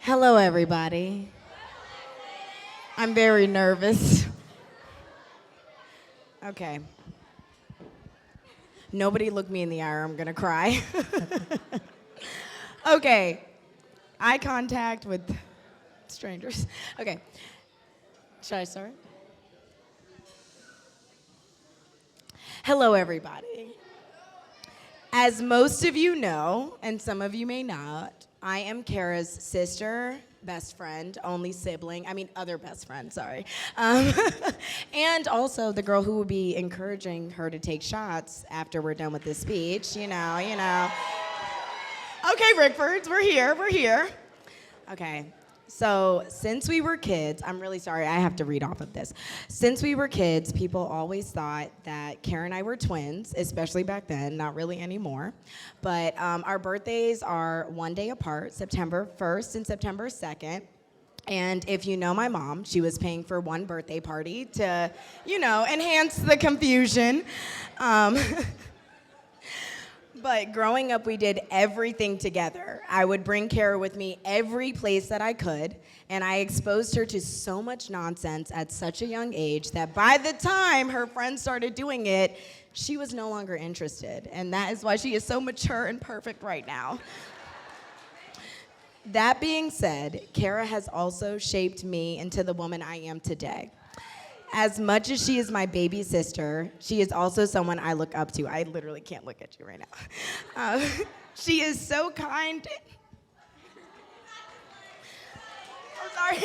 Hello, everybody. I'm very nervous. Okay. Nobody look me in the eye or I'm gonna cry. Okay. Eye contact with strangers. Okay. Should I start? Hello, everybody. As most of you know, and some of you may not, I am Kara's sister, best friend, only sibling, other best friend, sorry. And also the girl who will be encouraging her to take shots after we're done with this speech, you know. Okay, Rickfords, we're here. Okay, so since we were kids, I'm really sorry, I have to read off of this. Since we were kids, people always thought that Kara and I were twins, especially back then, not really anymore. But our birthdays are one day apart, September 1st and September 2nd. And if you know my mom, she was paying for one birthday party to, enhance the confusion. But growing up, we did everything together. I would bring Kara with me every place that I could, and I exposed her to so much nonsense at such a young age that by the time her friends started doing it, she was no longer interested. And that is why she is so mature and perfect right now. That being said, Kara has also shaped me into the woman I am today. As much as she is my baby sister, she is also someone I look up to. I literally can't look at you right now. She is so kind. I'm sorry.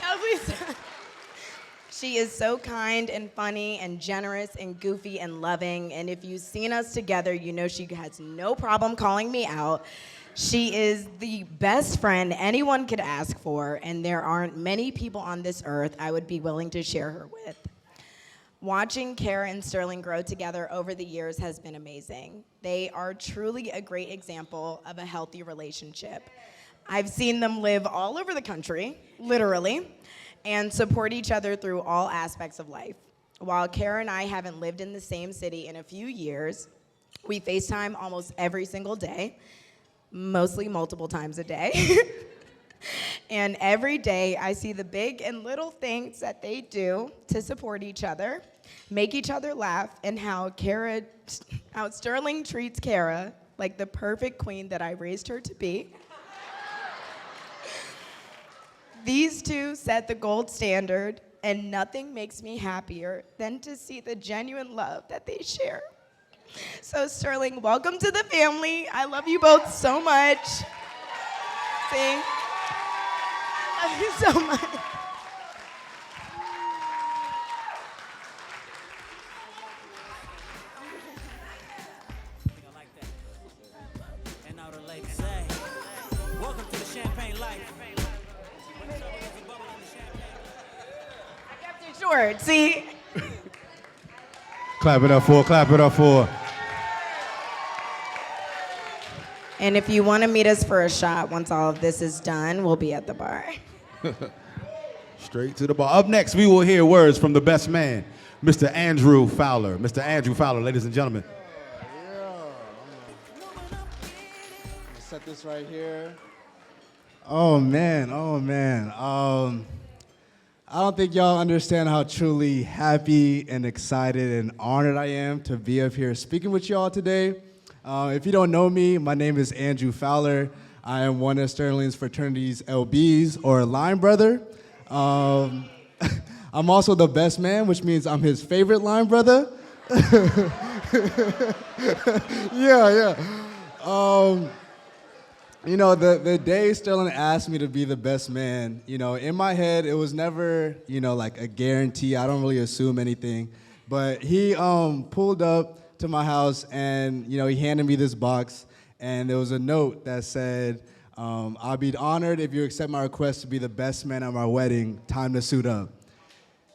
No, please. She is so kind and funny and generous and goofy and loving. And if you've seen us together, you know she has no problem calling me out. She is the best friend anyone could ask for, and there aren't many people on this earth I would be willing to share her with. Watching Kara and Sterling grow together over the years has been amazing. They are truly a great example of a healthy relationship. I've seen them live all over the country, literally, and support each other through all aspects of life. While Kara and I haven't lived in the same city in a few years, we FaceTime almost every single day, mostly multiple times a day. And every day I see the big and little things that they do to support each other, make each other laugh, and how Sterling treats Kara like the perfect queen that I raised her to be. These two set the gold standard, and nothing makes me happier than to see the genuine love that they share. So Sterling, welcome to the family. I love you both so much. See? I love you so much. And now the ladies say, welcome to the champagne life. I kept it short, see? Clap it up for. And if you want to meet us for a shot once all of this is done, we'll be at the bar. Straight to the bar. Up next, we will hear words from the best man, Mr. Andrew Fowler. Mr. Andrew Fowler, ladies and gentlemen. Set this right here. Oh man. I don't think y'all understand how truly happy and excited and honored I am to be up here speaking with y'all today. If you don't know me, my name is Andrew Fowler. I am one of Sterling's fraternity's LBs, or line brother. I'm also the best man, which means I'm his favorite line brother. Yeah. The day Sterling asked me to be the best man, in my head, it was never, like a guarantee. I don't really assume anything. But he pulled up to my house and, he handed me this box. And there was a note that said, I'll be honored if you accept my request to be the best man at my wedding. Time to suit up.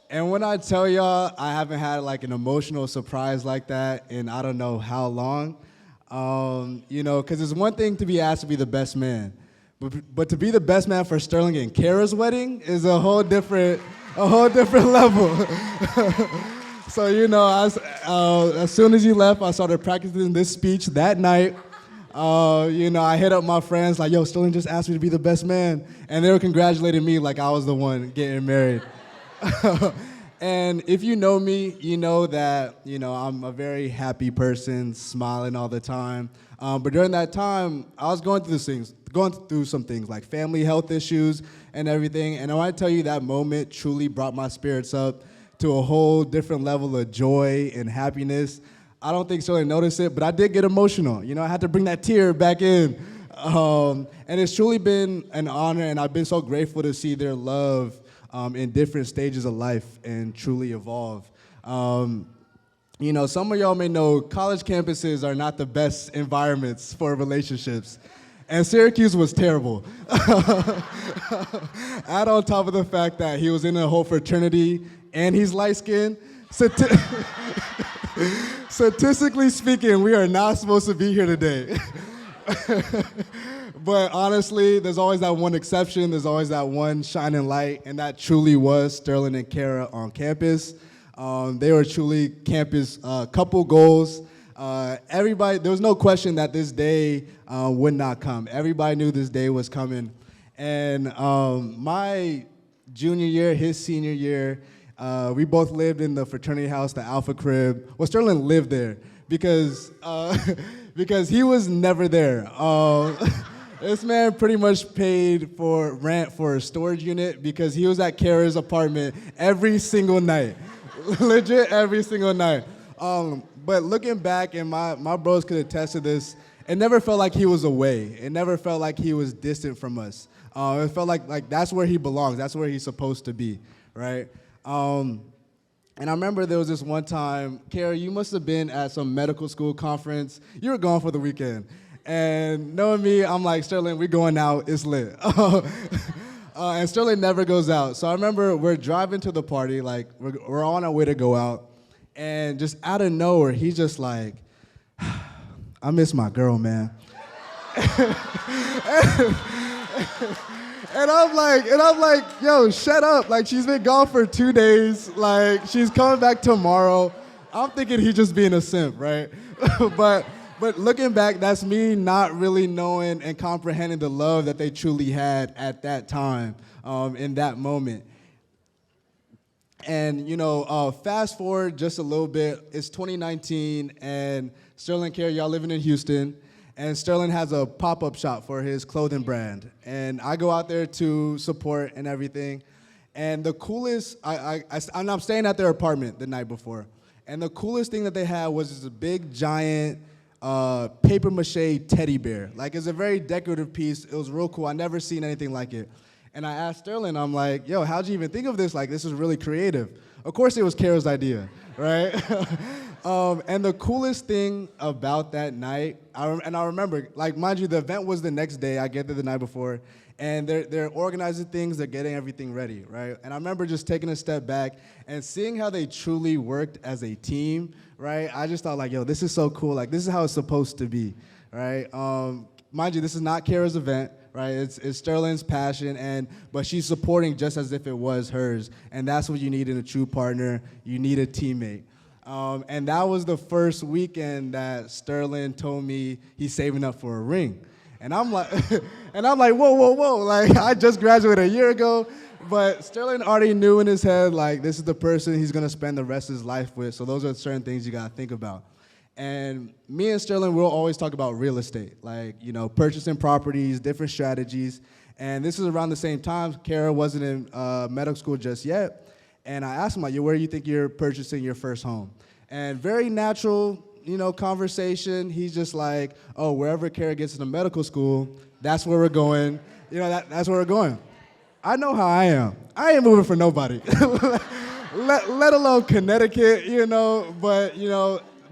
And when I tell y'all, I haven't had like an emotional surprise like that in I don't know how long. Because it's one thing to be asked to be the best man, but to be the best man for Sterling and Kara's wedding is a whole different level. So as soon as you left, I started practicing this speech that night. I hit up my friends like, yo, Sterling just asked me to be the best man. And they were congratulating me like I was the one getting married. And if you know me, you know that, I'm a very happy person, smiling all the time. But during that time, I was going through some things like family health issues and everything. And I want to tell you that moment truly brought my spirits up to a whole different level of joy and happiness. I don't think Sterling noticed it, but I did get emotional. I had to bring that tear back in. And it's truly been an honor, and I've been so grateful to see their love in different stages of life and truly evolve. Some of y'all may know college campuses are not the best environments for relationships. And Syracuse was terrible. Add on top of the fact that he was in a whole fraternity and he's light-skinned. Statistically speaking, we are not supposed to be here today. But honestly, there's always that one exception. There's always that one shining light, and that truly was Sterling and Kara on campus. They were truly campus couple goals. There was no question that this day would not come. Everybody knew this day was coming. And my junior year, his senior year, we both lived in the fraternity house, the Alpha Crib. Well, Sterling lived there because he was never there. This man pretty much paid for rent for a storage unit because he was at Kara's apartment every single night. Legit every single night. But looking back, and my bros could attest to this, it never felt like he was away. It never felt like he was distant from us. It felt like that's where he belongs. That's where he's supposed to be, right? And I remember there was this one time, Kara, you must have been at some medical school conference. You were gone for the weekend. And knowing me, I'm like, Sterling, we're going out. It's lit. And Sterling never goes out. So I remember we're driving to the party, like we're on our way to go out. And just out of nowhere, he's just like, I miss my girl, man. And I'm like, yo, shut up. Like, she's been gone for 2 days. Like, she's coming back tomorrow. I'm thinking he's just being a simp, right? But looking back, that's me not really knowing and comprehending the love that they truly had at that time, in that moment. And, fast forward just a little bit. It's 2019, and Sterling and Kara, y'all living in Houston. And Sterling has a pop-up shop for his clothing brand. And I go out there to support and everything. And the coolest, I'm staying at their apartment the night before. And the coolest thing that they had was this big, giant paper mache teddy bear. Like, it's a very decorative piece. It was real cool. I never seen anything like it. And I asked Sterling, I'm like, yo, how'd you even think of this? Like, this is really creative. Of course it was Kara's idea, right? And the coolest thing about that night, I remember, like, mind you, the event was the next day. I get there the night before. And they're organizing things, they're getting everything ready, right? And I remember just taking a step back and seeing how they truly worked as a team, right? I just thought, like, yo, this is so cool. Like, this is how it's supposed to be, right? Mind you, this is not Kara's event, right? It's Sterling's passion, but she's supporting just as if it was hers. And that's what you need in a true partner. You need a teammate. And that was the first weekend that Sterling told me he's saving up for a ring. And I'm like, whoa. Like, I just graduated a year ago, but Sterling already knew in his head, like, this is the person he's gonna spend the rest of his life with. So those are certain things you gotta think about. And me and Sterling, we'll always talk about real estate, like, purchasing properties, different strategies. And this is around the same time. Kara wasn't in medical school just yet. And I asked him, like, where do you think you're purchasing your first home? And very natural, conversation. He's just like, oh, wherever Kara gets into medical school, that's where we're going. That's where we're going. I know how I am. I ain't moving for nobody, let alone Connecticut,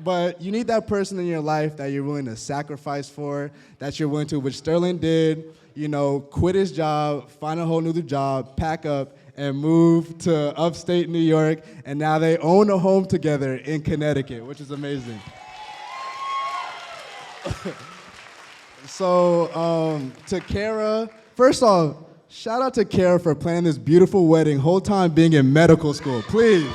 but you need that person in your life that you're willing to sacrifice for, that you're willing to, which Sterling did, quit his job, find a whole new job, pack up, and move to upstate New York, and now they own a home together in Connecticut, which is amazing. So to Kara, first off, shout out to Kara for planning this beautiful wedding, whole time being in medical school, please.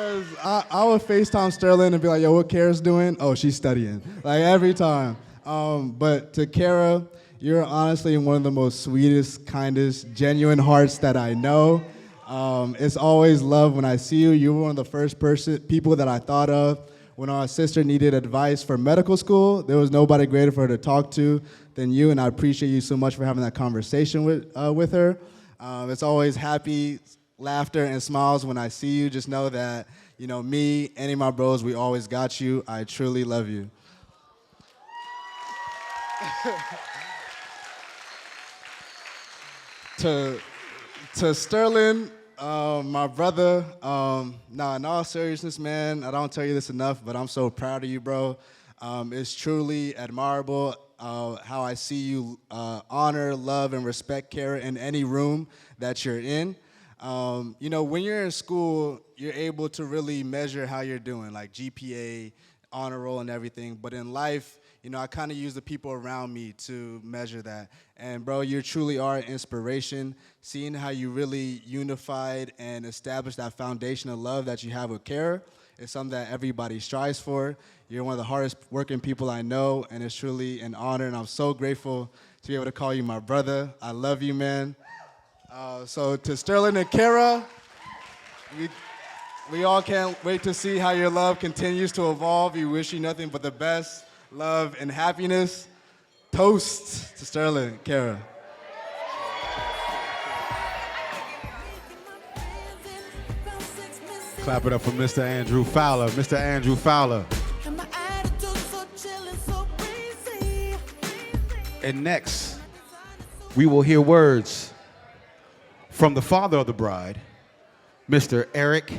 Because I would FaceTime Sterling and be like, yo, what Kara's doing? Oh, she's studying. Like every time. But to Kara, you're honestly one of the most sweetest, kindest, genuine hearts that I know. It's always love when I see you. You were one of the first people that I thought of. When our sister needed advice for medical school, there was nobody greater for her to talk to than you, and I appreciate you so much for having that conversation with her. It's always happy laughter and smiles when I see you. Just know that, you know, me, any of my bros, we always got you. I truly love you. To Sterling, my brother, in all seriousness, man, I don't tell you this enough, but I'm so proud of you, bro. It's truly admirable how I see you honor, love, and respect Kara in any room that you're in. You know, when you're in school, you're able to really measure how you're doing, like GPA, honor roll, and everything. But in life, you know, I kind of use the people around me to measure that. And bro, you truly are an inspiration. Seeing how you really unified and established that foundation of love that you have with Kara is something that everybody strives for. You're one of the hardest working people I know, and it's truly an honor, and I'm so grateful to be able to call you my brother. I love you, man. So to Sterling and Kara, we all can't wait to see how your love continues to evolve. We wish you nothing but the best, love, and happiness. Toast to Sterling and Kara. Clap it up for Mr. Andrew Fowler. Mr. Andrew Fowler. And next, we will hear words from the father of the bride, Mr. Eric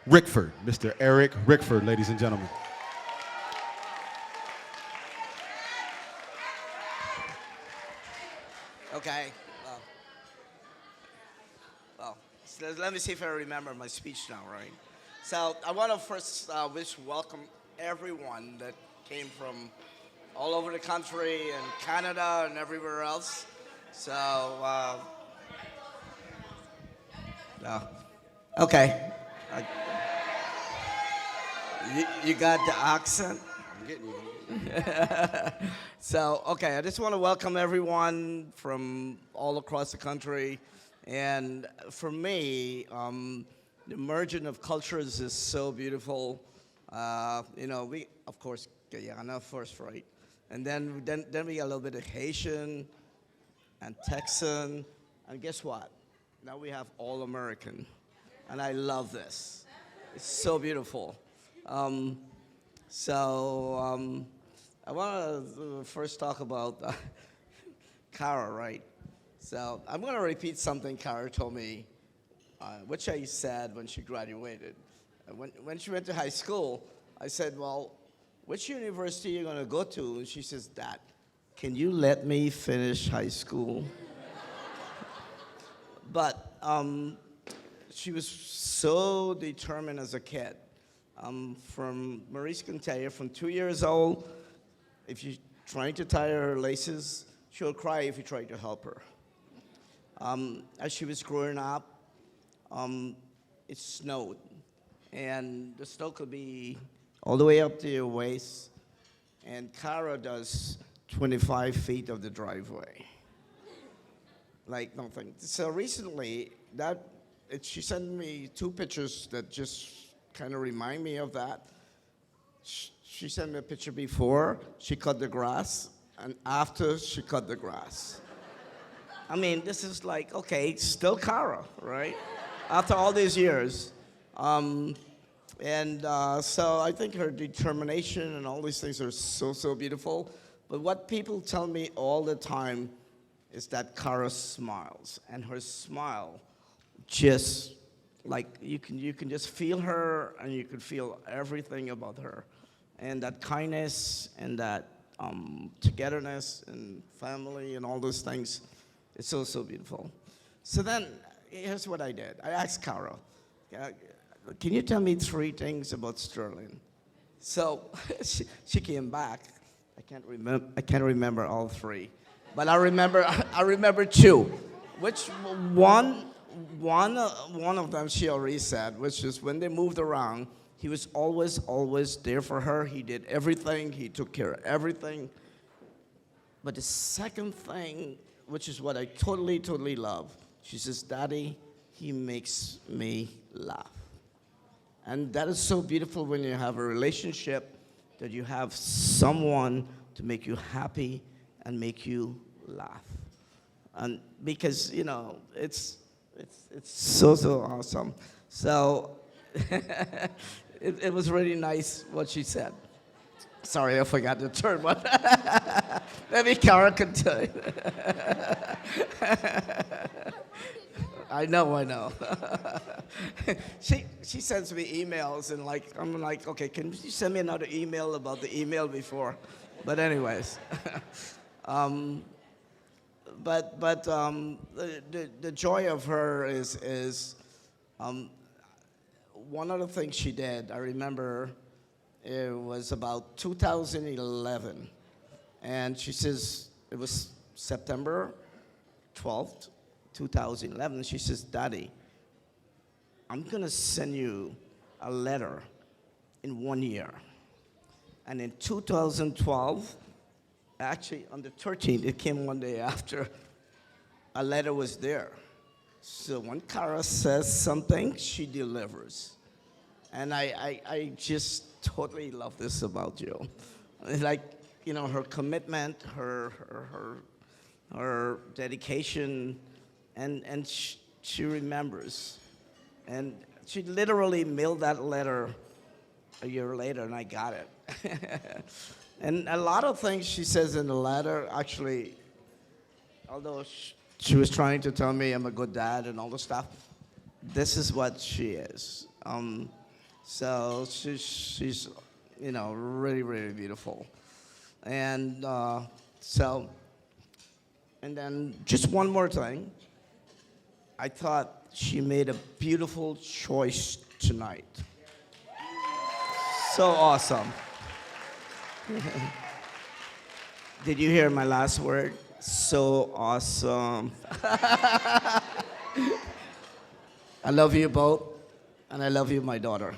Rickford. Mr. Eric Rickford, ladies and gentlemen. Okay. So let me see if I remember my speech now, right? So I want to first welcome everyone that came from all over the country and Canada and everywhere else. So, okay. You got the accent? I'm getting you. So, okay, I just want to welcome everyone from all across the country. And for me, the merging of cultures is so beautiful. You know, we, of course, Guyana first, right? And then we got a little bit of Haitian and Texan. And guess what? Now we have all American. And I love this. It's so beautiful. I want to first talk about Kara, right? So I'm going to repeat something Kara told me, which I said when she graduated. When she went to high school, I said, well, which university are you going to go to? And she says, Dad, can you let me finish high school? But she was so determined as a kid. From Maurice can tell you, from 2 years old, if you're trying to tie her laces, she'll cry if you try to help her. As she was growing up, it snowed. And the snow could be all the way up to your waist. And Kara does 25 feet of the driveway. Like nothing. So recently, she sent me 2 pictures that just kind of remind me of that. She sent me a picture before she cut the grass and after she cut the grass. I mean, this is like, okay, still Kara, right? After all these years. So I think her determination and all these things are so, so beautiful. But what people tell me all the time is that Kara smiles. And her smile just, like, you can just feel her and you can feel everything about her. And that kindness and that togetherness and family and all those things. It's so, so beautiful. So then, here's what I did. I asked Kara, can you tell me 3 things about Sterling? So she came back. I can't remember all 3, but I remember 2. Which one one of them she already said, which is when they moved around, he was always there for her. He did everything. He took care of everything. But the second thing, which is what I totally love, she says, Daddy, he makes me laugh. And that is so beautiful when you have a relationship that you have someone to make you happy and make you laugh. And because, it's so awesome. So it was really nice what she said. Sorry, I forgot the term, but maybe Kara can tell you. I know. She sends me emails and I'm like, okay, can you send me another email about the email before? But anyways, the joy of her is one of the things she did. I remember it was about 2011, and she says it was September 12th. 2011, she says, Daddy, I'm going to send you a letter in 1 year. And in 2012, actually on the 13th, it came one day after, a letter was there. So when Kara says something, she delivers. And I just totally love this about you. Like, her commitment, her dedication, and she remembers. And she literally mailed that letter a year later, and I got it. And a lot of things she says in the letter, actually, although she was trying to tell me I'm a good dad and all the stuff, this is what she is. So she's really beautiful. And and then just one more thing. I thought she made a beautiful choice tonight. So awesome. Did you hear my last word? So awesome. I love you both, and I love you, my daughter.